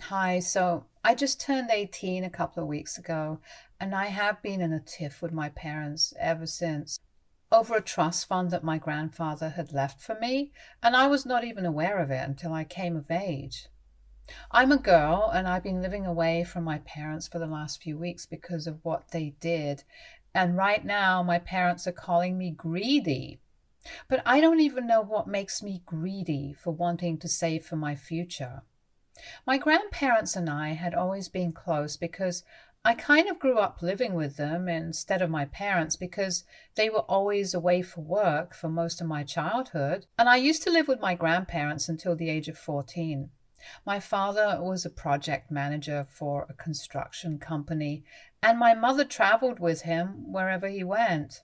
Hi, so I just turned 18 a couple of weeks ago, and I have been in a tiff with my parents ever since over a trust fund that my grandfather had left for me, and I was not even aware of it until I came of age. I'm a girl, and I've been living away from my parents for the last few weeks because of what they did. And right now, my parents are calling me greedy. But I don't even know what makes me greedy for wanting to save for my future. My grandparents and I had always been close because I kind of grew up living with them instead of my parents because they were always away for work for most of my childhood. And I used to live with my grandparents until the age of 14. My father was a project manager for a construction company, and my mother traveled with him wherever he went.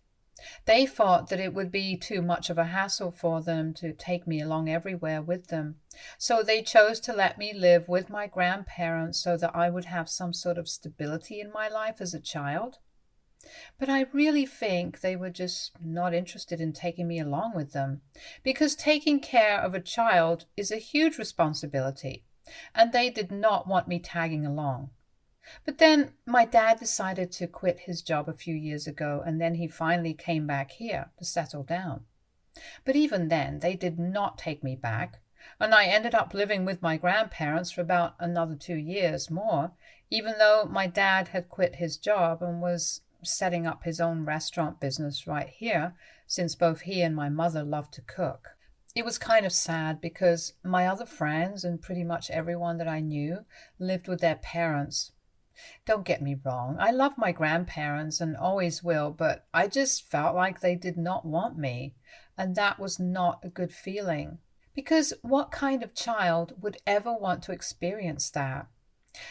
They thought that it would be too much of a hassle for them to take me along everywhere with them. So they chose to let me live with my grandparents so that I would have some sort of stability in my life as a child. But I really think they were just not interested in taking me along with them, because taking care of a child is a huge responsibility, and they did not want me tagging along. But then my dad decided to quit his job a few years ago, and then he finally came back here to settle down. But even then, they did not take me back, and I ended up living with my grandparents for about another 2 years more, even though my dad had quit his job and was setting up his own restaurant business right here, since both he and my mother loved to cook. It was kind of sad because my other friends and pretty much everyone that I knew lived with their parents. Don't get me wrong, I love my grandparents and always will, but I just felt like they did not want me, and that was not a good feeling. Because what kind of child would ever want to experience that?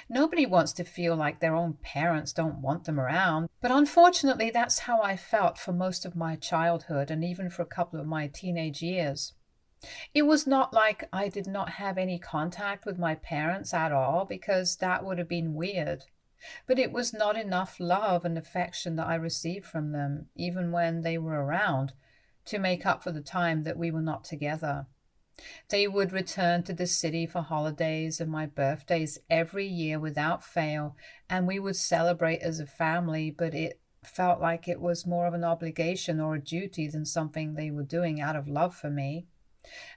Nobody wants to feel like their own parents don't want them around, but unfortunately, that's how I felt for most of my childhood and even for a couple of my teenage years. It was not like I did not have any contact with my parents at all, because that would have been weird. But it was not enough love and affection that I received from them, even when they were around, to make up for the time that we were not together. They would return to the city for holidays and my birthdays every year without fail, and we would celebrate as a family, but it felt like it was more of an obligation or a duty than something they were doing out of love for me.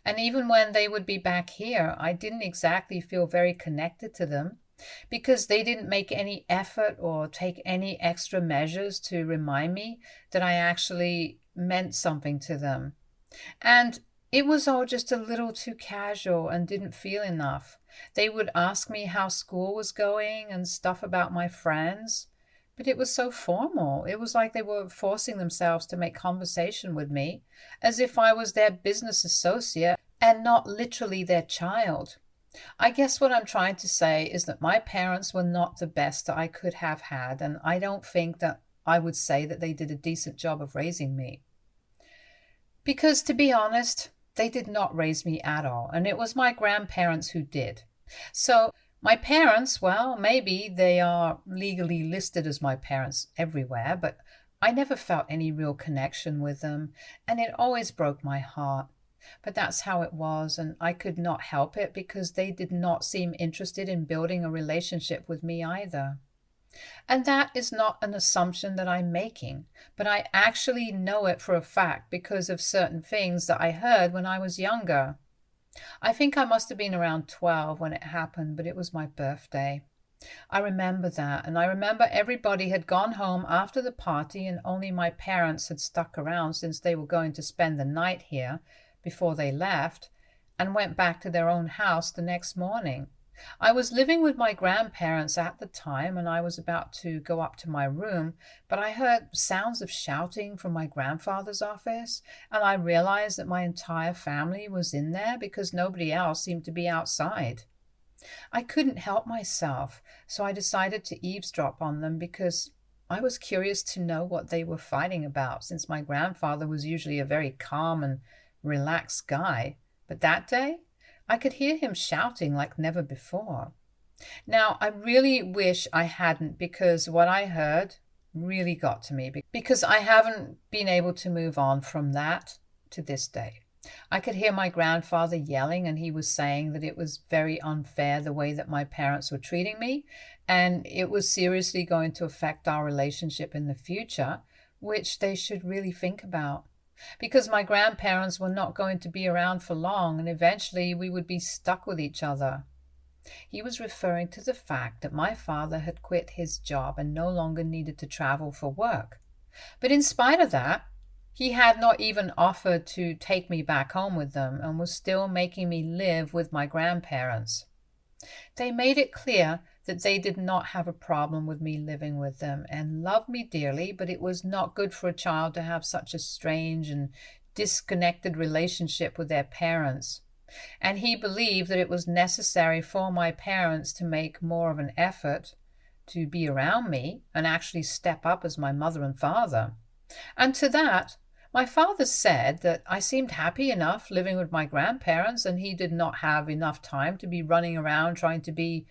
And even when they would be back here, I didn't exactly feel very connected to them because they didn't make any effort or take any extra measures to remind me that I actually meant something to them. And it was all just a little too casual and didn't feel enough. They would ask me how school was going and stuff about my friends, but it was so formal. It was like they were forcing themselves to make conversation with me, as if I was their business associate and not literally their child. I guess what I'm trying to say is that my parents were not the best that I could have had, and I don't think that I would say that they did a decent job of raising me. Because to be honest, they did not raise me at all, and it was my grandparents who did. So, my parents, well, maybe they are legally listed as my parents everywhere, but I never felt any real connection with them, and it always broke my heart. But that's how it was, and I could not help it because they did not seem interested in building a relationship with me either. And that is not an assumption that I'm making, but I actually know it for a fact because of certain things that I heard when I was younger. I think I must have been around 12 when it happened, but it was my birthday. I remember that, and I remember everybody had gone home after the party, and only my parents had stuck around since they were going to spend the night here before they left and went back to their own house the next morning. I was living with my grandparents at the time, and I was about to go up to my room, but I heard sounds of shouting from my grandfather's office, and I realized that my entire family was in there because nobody else seemed to be outside. I couldn't help myself, so I decided to eavesdrop on them because I was curious to know what they were fighting about, since my grandfather was usually a very calm and relaxed guy. But that day, I could hear him shouting like never before. Now, I really wish I hadn't, because what I heard really got to me, because I haven't been able to move on from that to this day. I could hear my grandfather yelling, and he was saying that it was very unfair the way that my parents were treating me, and it was seriously going to affect our relationship in the future, which they should really think about. Because my grandparents were not going to be around for long, and eventually we would be stuck with each other. He was referring to the fact that my father had quit his job and no longer needed to travel for work. But in spite of that, he had not even offered to take me back home with them and was still making me live with my grandparents. They made it clear that they did not have a problem with me living with them and loved me dearly, but it was not good for a child to have such a strange and disconnected relationship with their parents. And he believed that it was necessary for my parents to make more of an effort to be around me and actually step up as my mother and father. And to that, my father said that I seemed happy enough living with my grandparents, and he did not have enough time to be running around trying to be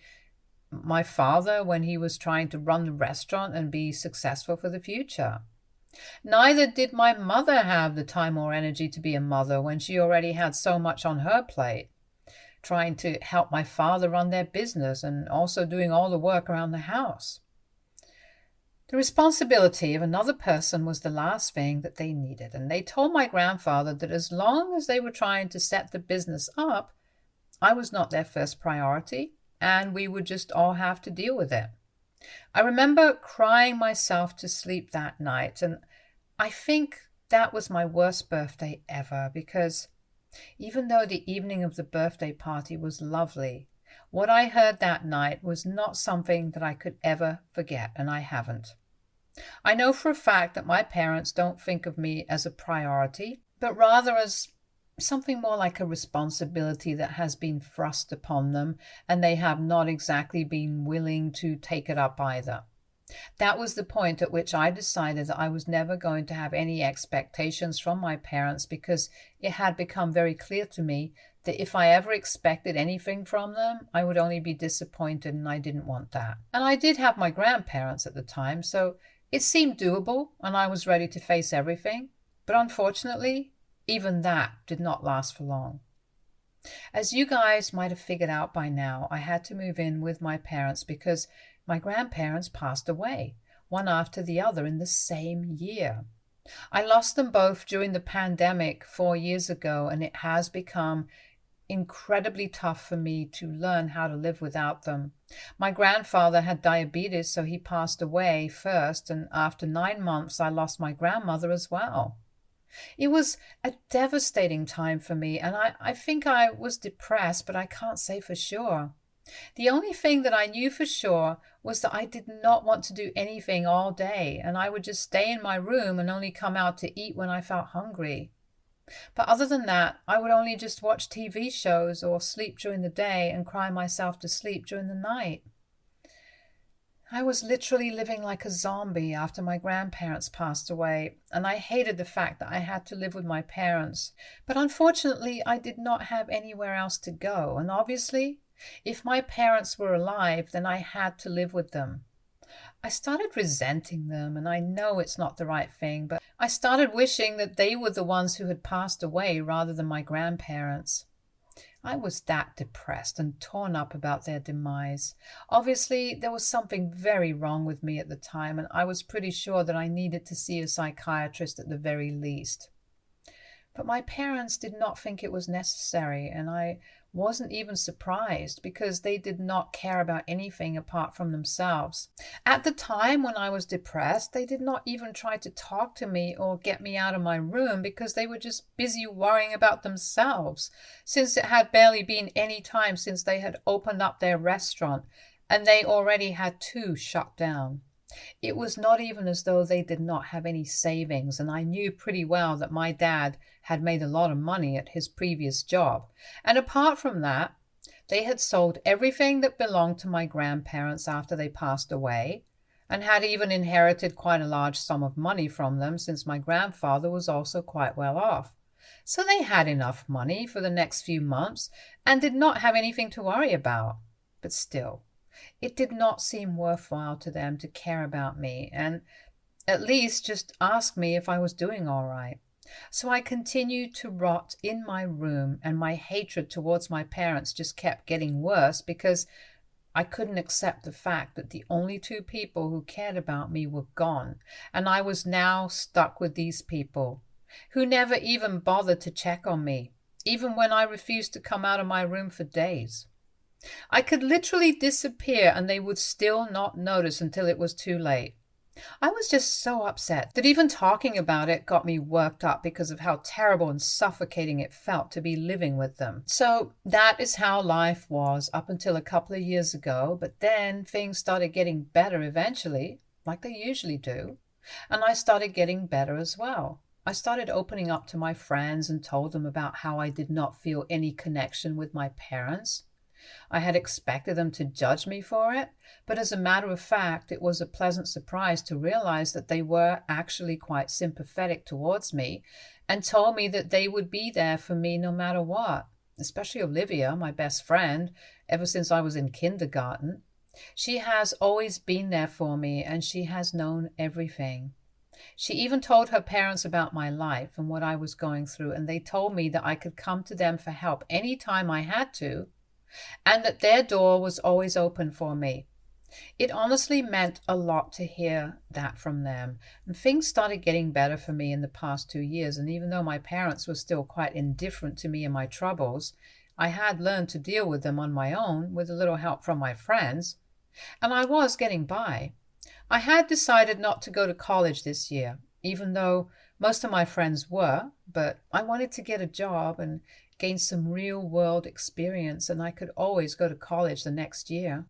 my father when he was trying to run the restaurant and be successful for the future. Neither did my mother have the time or energy to be a mother when she already had so much on her plate, trying to help my father run their business and also doing all the work around the house. The responsibility of another person was the last thing that they needed, and they told my grandfather that as long as they were trying to set the business up, I was not their first priority, and we would just all have to deal with it. I remember crying myself to sleep that night, and I think that was my worst birthday ever, because even though the evening of the birthday party was lovely, what I heard that night was not something that I could ever forget, and I haven't. I know for a fact that my parents don't think of me as a priority, but rather as something more like a responsibility that has been thrust upon them, and they have not exactly been willing to take it up either. That was the point at which I decided that I was never going to have any expectations from my parents, because it had become very clear to me that if I ever expected anything from them, I would only be disappointed, and I didn't want that. And I did have my grandparents at the time, so it seemed doable, and I was ready to face everything. But unfortunately, even that did not last for long. As you guys might have figured out by now, I had to move in with my parents because my grandparents passed away, one after the other in the same year. I lost them both during the pandemic 4 years ago, and it has become incredibly tough for me to learn how to live without them. My grandfather had diabetes, so he passed away first, and after 9 months, I lost my grandmother as well. It was a devastating time for me, and I think I was depressed, but I can't say for sure. The only thing that I knew for sure was that I did not want to do anything all day, and I would just stay in my room and only come out to eat when I felt hungry. But other than that, I would only just watch TV shows or sleep during the day and cry myself to sleep during the night. I was literally living like a zombie after my grandparents passed away, and I hated the fact that I had to live with my parents. But unfortunately, I did not have anywhere else to go, and obviously, if my parents were alive, then I had to live with them. I started resenting them, and I know it's not the right thing, but I started wishing that they were the ones who had passed away rather than my grandparents. I was that depressed and torn up about their demise. Obviously, there was something very wrong with me at the time, and I was pretty sure that I needed to see a psychiatrist at the very least. But my parents did not think it was necessary, and I wasn't even surprised because they did not care about anything apart from themselves. At the time when I was depressed, they did not even try to talk to me or get me out of my room because they were just busy worrying about themselves, since it had barely been any time since they had opened up their restaurant, and they already had 2 shut down. It was not even as though they did not have any savings, and I knew pretty well that my dad had made a lot of money at his previous job. And apart from that, they had sold everything that belonged to my grandparents after they passed away, and had even inherited quite a large sum of money from them, since my grandfather was also quite well off. So they had enough money for the next few months and did not have anything to worry about. But still, it did not seem worthwhile to them to care about me and at least just ask me if I was doing all right. So I continued to rot in my room, and my hatred towards my parents just kept getting worse because I couldn't accept the fact that the only two people who cared about me were gone, and I was now stuck with these people who never even bothered to check on me, even when I refused to come out of my room for days. I could literally disappear and they would still not notice until it was too late. I was just so upset that even talking about it got me worked up because of how terrible and suffocating it felt to be living with them. So that is how life was up until a couple of years ago, but then things started getting better eventually, like they usually do, and I started getting better as well. I started opening up to my friends and told them about how I did not feel any connection with my parents. I had expected them to judge me for it, but as a matter of fact, it was a pleasant surprise to realize that they were actually quite sympathetic towards me and told me that they would be there for me no matter what, especially Olivia, my best friend, ever since I was in kindergarten. She has always been there for me and she has known everything. She even told her parents about my life and what I was going through, and they told me that I could come to them for help any time I had to, and that their door was always open for me. It honestly meant a lot to hear that from them. And things started getting better for me in the past 2 years. And even though my parents were still quite indifferent to me and my troubles, I had learned to deal with them on my own with a little help from my friends. And I was getting by. I had decided not to go to college this year, even though most of my friends were, but I wanted to get a job and gain some real-world experience, and I could always go to college the next year.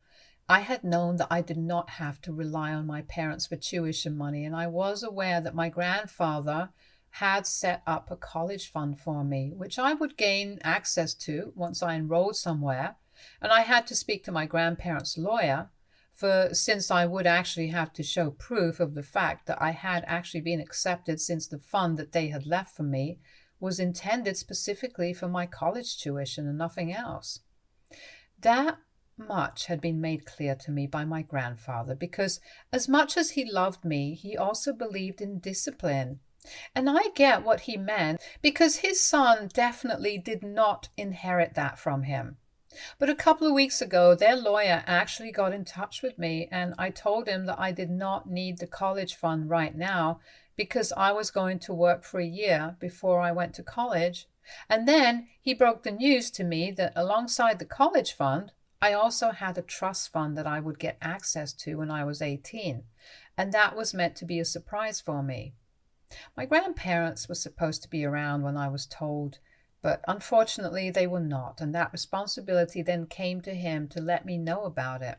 I had known that I did not have to rely on my parents for tuition money, and I was aware that my grandfather had set up a college fund for me, which I would gain access to once I enrolled somewhere, and I had to speak to my grandparents' lawyer, for since I would actually have to show proof of the fact that I had actually been accepted, since the fund that they had left for me was intended specifically for my college tuition and nothing else. That much had been made clear to me by my grandfather, because as much as he loved me, he also believed in discipline. And I get what he meant, because his son definitely did not inherit that from him. But a couple of weeks ago, their lawyer actually got in touch with me, and I told him that I did not need the college fund right now because I was going to work for a year before I went to college. And then he broke the news to me that alongside the college fund, I also had a trust fund that I would get access to when I was 18, and that was meant to be a surprise for me. My grandparents were supposed to be around when I was told, but unfortunately they were not, and that responsibility then came to him to let me know about it.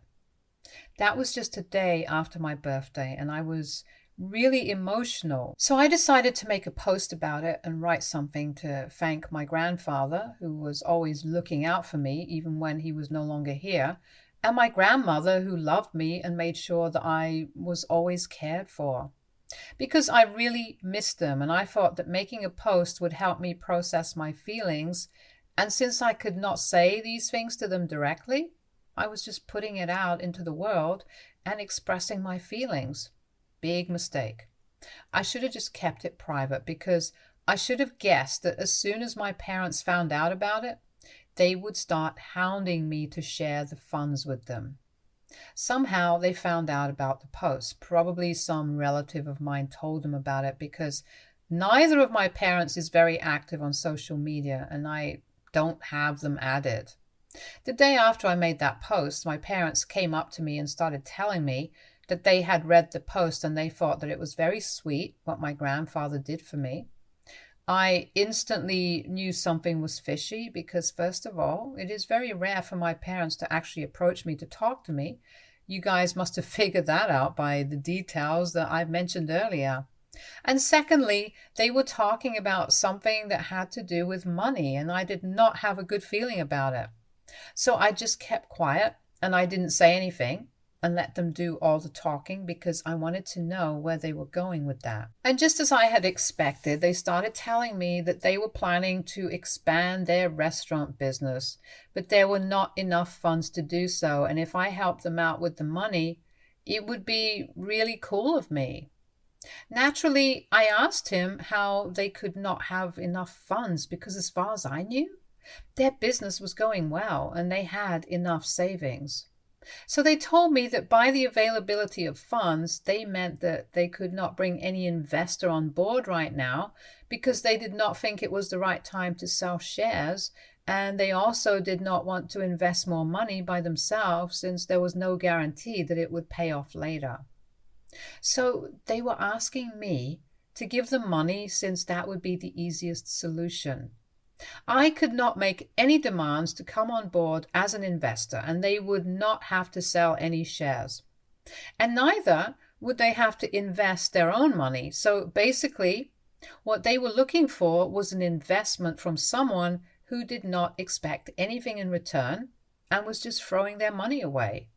That was just a day after my birthday, and I was really emotional. So I decided to make a post about it and write something to thank my grandfather, who was always looking out for me even when he was no longer here, and my grandmother, who loved me and made sure that I was always cared for. Because I really missed them, and I thought that making a post would help me process my feelings, and since I could not say these things to them directly, I was just putting it out into the world and expressing my feelings. Big mistake. I should have just kept it private, because I should have guessed that as soon as my parents found out about it, they would start hounding me to share the funds with them. Somehow they found out about the post. Probably some relative of mine told them about it, because neither of my parents is very active on social media, and I don't have them added. The day after I made that post, my parents came up to me and started telling me that they had read the post and they thought that it was very sweet what my grandfather did for me. I instantly knew something was fishy, because first of all, it is very rare for my parents to actually approach me to talk to me. You guys must have figured that out by the details that I've mentioned earlier. And secondly, they were talking about something that had to do with money, and I did not have a good feeling about it. So I just kept quiet and I didn't say anything and let them do all the talking, because I wanted to know where they were going with that. And just as I had expected, they started telling me that they were planning to expand their restaurant business, but there were not enough funds to do so, and if I helped them out with the money, it would be really cool of me. Naturally, I asked him how they could not have enough funds because, as far as I knew, their business was going well and they had enough savings. So they told me that by the availability of funds, they meant that they could not bring any investor on board right now because they did not think it was the right time to sell shares, and they also did not want to invest more money by themselves since there was no guarantee that it would pay off later. So they were asking me to give them money since that would be the easiest solution. I could not make any demands to come on board as an investor, and they would not have to sell any shares. And neither would they have to invest their own money. So basically, what they were looking for was an investment from someone who did not expect anything in return and was just throwing their money away.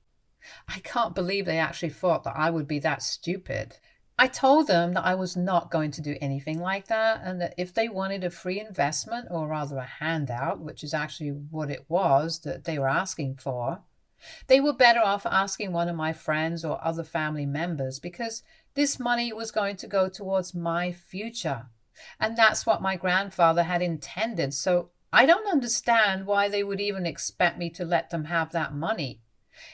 I can't believe they actually thought that I would be that stupid. I told them that I was not going to do anything like that, and that if they wanted a free investment, or rather a handout, which is actually what it was that they were asking for, they were better off asking one of my friends or other family members, because this money was going to go towards my future. And that's what my grandfather had intended, so I don't understand why they would even expect me to let them have that money,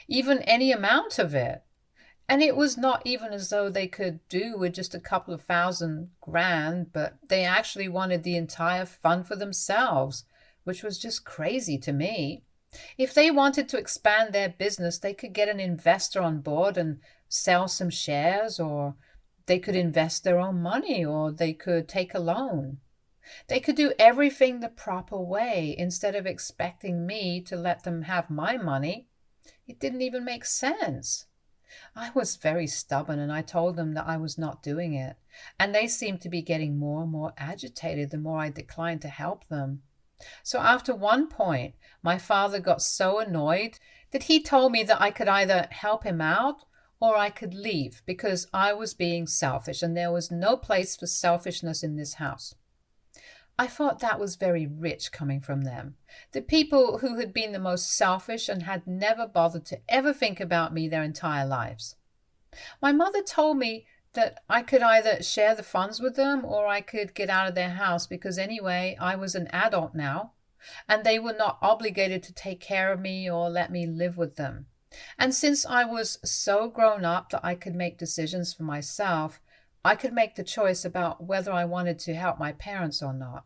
even any amount of it. And it was not even as though they could do with just a couple of $1,000, but they actually wanted the entire fund for themselves, which was just crazy to me. If they wanted to expand their business, they could get an investor on board and sell some shares, or they could invest their own money, or they could take a loan. They could do everything the proper way instead of expecting me to let them have my money. It didn't even make sense. I was very stubborn, and I told them that I was not doing it, and they seemed to be getting more and more agitated the more I declined to help them. So after one point, my father got so annoyed that he told me that I could either help him out or I could leave because I was being selfish, and there was no place for selfishness in this house. I thought that was very rich coming from them. The people who had been the most selfish and had never bothered to ever think about me their entire lives. My mother told me that I could either share the funds with them or I could get out of their house because anyway, I was an adult now, and they were not obligated to take care of me or let me live with them. And since I was so grown up that I could make decisions for myself, I could make the choice about whether I wanted to help my parents or not.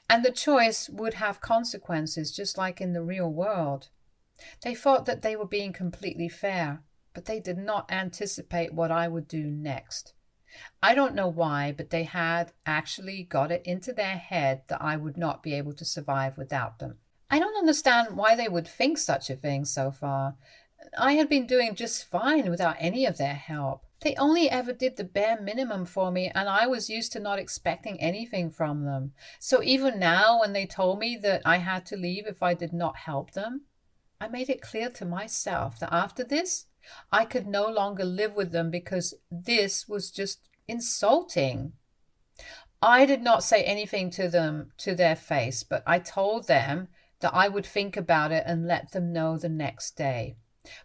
And the choice would have consequences, just like in the real world. They thought that they were being completely fair, but they did not anticipate what I would do next. I don't know why, but they had actually got it into their head that I would not be able to survive without them. I don't understand why they would think such a thing so far. I had been doing just fine without any of their help. They only ever did the bare minimum for me, and I was used to not expecting anything from them. So even now, when they told me that I had to leave if I did not help them, I made it clear to myself that after this, I could no longer live with them because this was just insulting. I did not say anything to them to their face, but I told them that I would think about it and let them know the next day.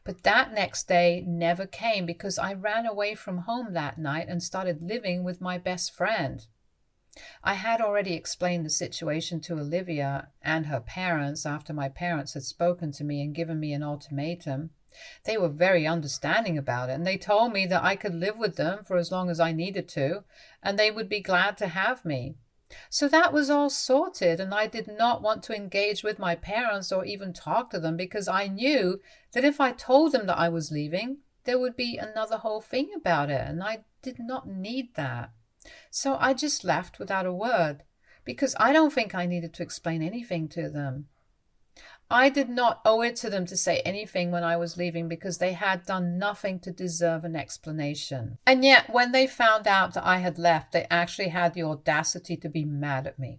But that next day never came because I ran away from home that night and started living with my best friend. I had already explained the situation to Olivia and her parents after my parents had spoken to me and given me an ultimatum. They were very understanding about it, and they told me that I could live with them for as long as I needed to, and they would be glad to have me. So that was all sorted, and I did not want to engage with my parents or even talk to them because I knew that if I told them that I was leaving, there would be another whole thing about it, and I did not need that. So I just left without a word because I don't think I needed to explain anything to them. I did not owe it to them to say anything when I was leaving because they had done nothing to deserve an explanation. And yet, when they found out that I had left, they actually had the audacity to be mad at me.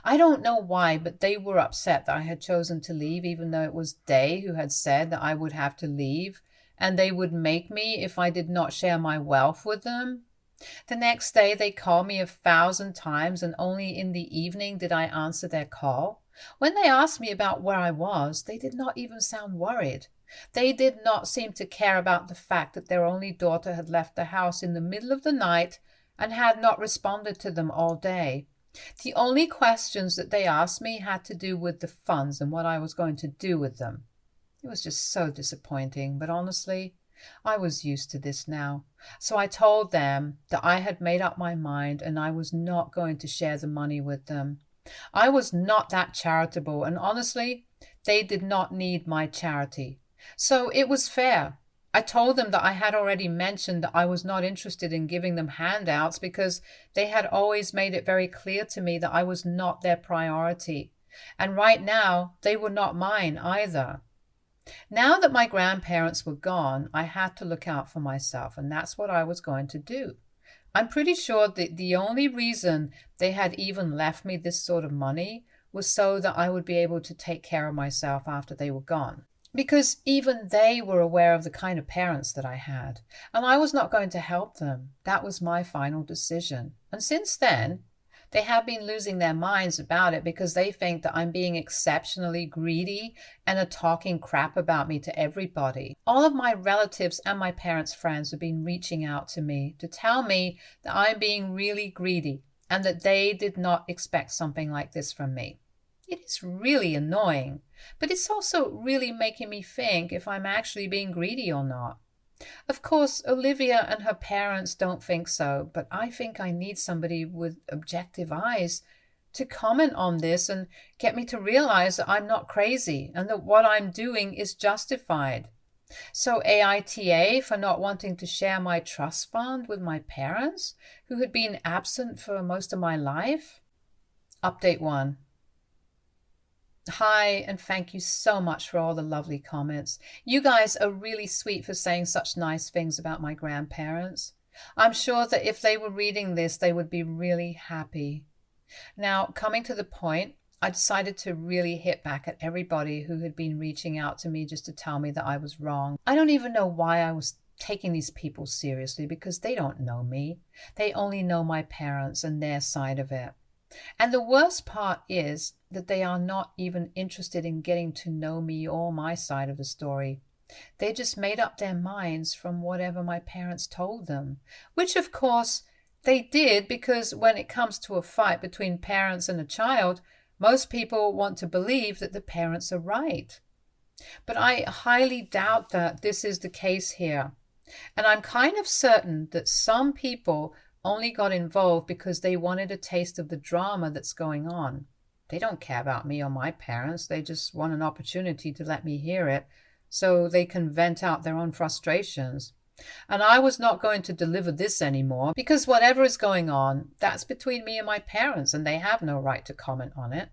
I don't know why, but they were upset that I had chosen to leave, even though it was they who had said that I would have to leave, and they would make me if I did not share my wealth with them. The next day, they called me 1,000 times, and only in the evening did I answer their call. When they asked me about where I was, they did not even sound worried. They did not seem to care about the fact that their only daughter had left the house in the middle of the night and had not responded to them all day. The only questions that they asked me had to do with the funds and what I was going to do with them. It was just so disappointing, but honestly, I was used to this now. So I told them that I had made up my mind and I was not going to share the money with them. I was not that charitable, and honestly, they did not need my charity. So it was fair. I told them that I had already mentioned that I was not interested in giving them handouts because they had always made it very clear to me that I was not their priority. And right now, they were not mine either. Now that my grandparents were gone, I had to look out for myself, and that's what I was going to do. I'm pretty sure that the only reason they had even left me this sort of money was so that I would be able to take care of myself after they were gone. Because even they were aware of the kind of parents that I had, and I was not going to help them. That was my final decision. And since then, they have been losing their minds about it because they think that I'm being exceptionally greedy and are talking crap about me to everybody. All of my relatives and my parents' friends have been reaching out to me to tell me that I'm being really greedy and that they did not expect something like this from me. It is really annoying, but it's also really making me think if I'm actually being greedy or not. Of course, Olivia and her parents don't think so, but I think I need somebody with objective eyes to comment on this and get me to realize that I'm not crazy and that what I'm doing is justified. So AITA for not wanting to share my trust fund with my parents, who had been absent for most of my life? Update 1. Hi, and thank you so much for all the lovely comments. You guys are really sweet for saying such nice things about my grandparents. I'm sure that if they were reading this, they would be really happy. Now, coming to the point, I decided to really hit back at everybody who had been reaching out to me just to tell me that I was wrong. I don't even know why I was taking these people seriously because they don't know me. They only know my parents and their side of it. And the worst part is that they are not even interested in getting to know me or my side of the story. They just made up their minds from whatever my parents told them, which of course they did because when it comes to a fight between parents and a child, most people want to believe that the parents are right. But I highly doubt that this is the case here. And I'm kind of certain that some people only got involved because they wanted a taste of the drama that's going on. They don't care about me or my parents. They just want an opportunity to let me hear it so they can vent out their own frustrations. And I was not going to deliver this anymore because whatever is going on, that's between me and my parents and they have no right to comment on it.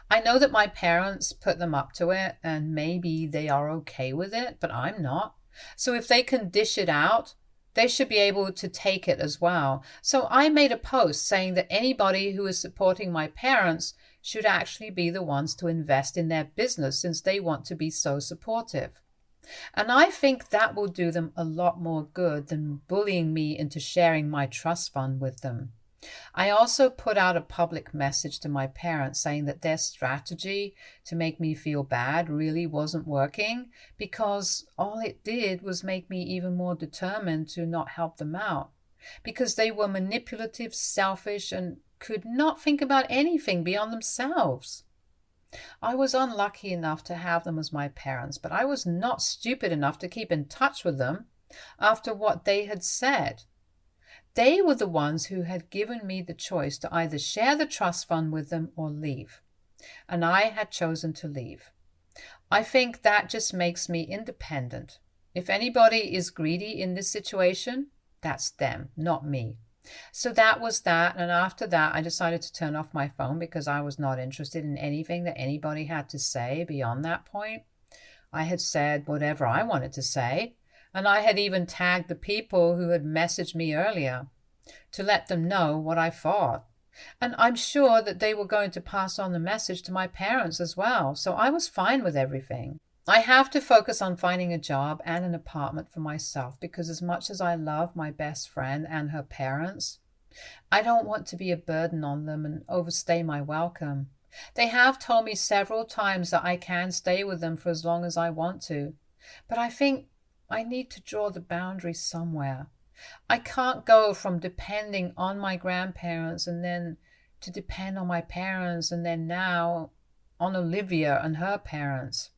I know that my parents put them up to it and maybe they are okay with it, but I'm not. So if they can dish it out, they should be able to take it as well. So I made a post saying that anybody who is supporting my parents should actually be the ones to invest in their business since they want to be so supportive. And I think that will do them a lot more good than bullying me into sharing my trust fund with them. I also put out a public message to my parents saying that their strategy to make me feel bad really wasn't working because all it did was make me even more determined to not help them out because they were manipulative, selfish, and could not think about anything beyond themselves. I was unlucky enough to have them as my parents, but I was not stupid enough to keep in touch with them after what they had said. They were the ones who had given me the choice to either share the trust fund with them or leave. And I had chosen to leave. I think that just makes me independent. If anybody is greedy in this situation, that's them, not me. So that was that. And after that, I decided to turn off my phone because I was not interested in anything that anybody had to say beyond that point. I had said whatever I wanted to say. And I had even tagged the people who had messaged me earlier to let them know what I thought. And I'm sure that they were going to pass on the message to my parents as well, so I was fine with everything. I have to focus on finding a job and an apartment for myself because as much as I love my best friend and her parents, I don't want to be a burden on them and overstay my welcome. They have told me several times that I can stay with them for as long as I want to, but I think I need to draw the boundary somewhere. I can't go from depending on my grandparents and then to depend on my parents and then now on Olivia and her parents.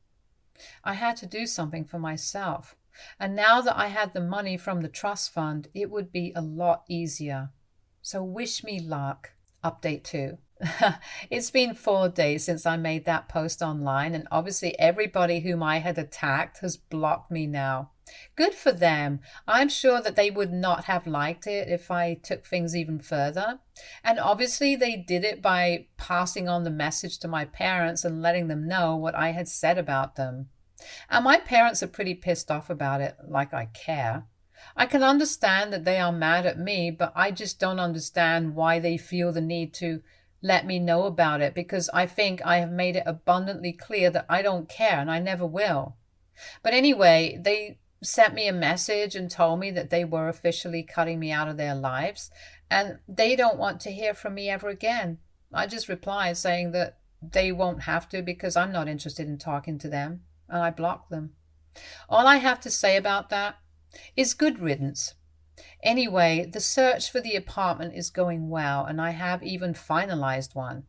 I had to do something for myself. And now that I had the money from the trust fund, it would be a lot easier. So wish me luck. Update 2. It's been 4 days since I made that post online, and obviously everybody whom I had attacked has blocked me now. Good for them. I'm sure that they would not have liked it if I took things even further. And obviously they did it by passing on the message to my parents and letting them know what I had said about them. And my parents are pretty pissed off about it, like I care. I can understand that they are mad at me, but I just don't understand why they feel the need to let me know about it, because I think I have made it abundantly clear that I don't care and I never will. But anyway, they sent me a message and told me that they were officially cutting me out of their lives and they don't want to hear from me ever again. I just replied saying that they won't have to because I'm not interested in talking to them, and I blocked them. All I have to say about that is good riddance. Anyway, the search for the apartment is going well, and I have even finalized one.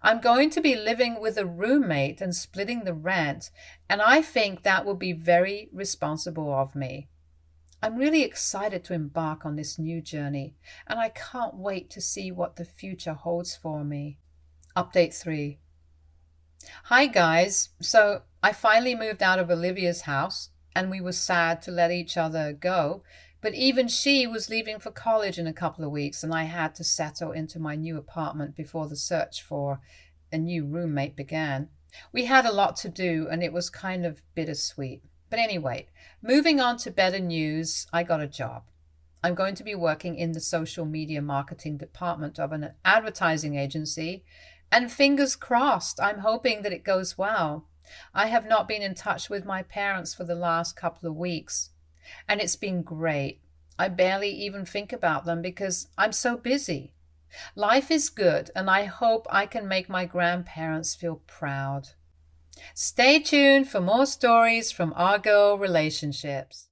I'm going to be living with a roommate and splitting the rent, and I think that will be very responsible of me. I'm really excited to embark on this new journey, and I can't wait to see what the future holds for me. Update 3. Hi guys. So I finally moved out of Olivia's house, and we were sad to let each other go. But even she was leaving for college in a couple of weeks, and I had to settle into my new apartment before the search for a new roommate began. We had a lot to do, and it was kind of bittersweet. But anyway, moving on to better news, I got a job. I'm going to be working in the social media marketing department of an advertising agency, and fingers crossed, I'm hoping that it goes well. I have not been in touch with my parents for the last couple of weeks. And it's been great. I barely even think about them because I'm so busy. Life is good, and I hope I can make my grandparents feel proud. Stay tuned for more stories from our girl relationships.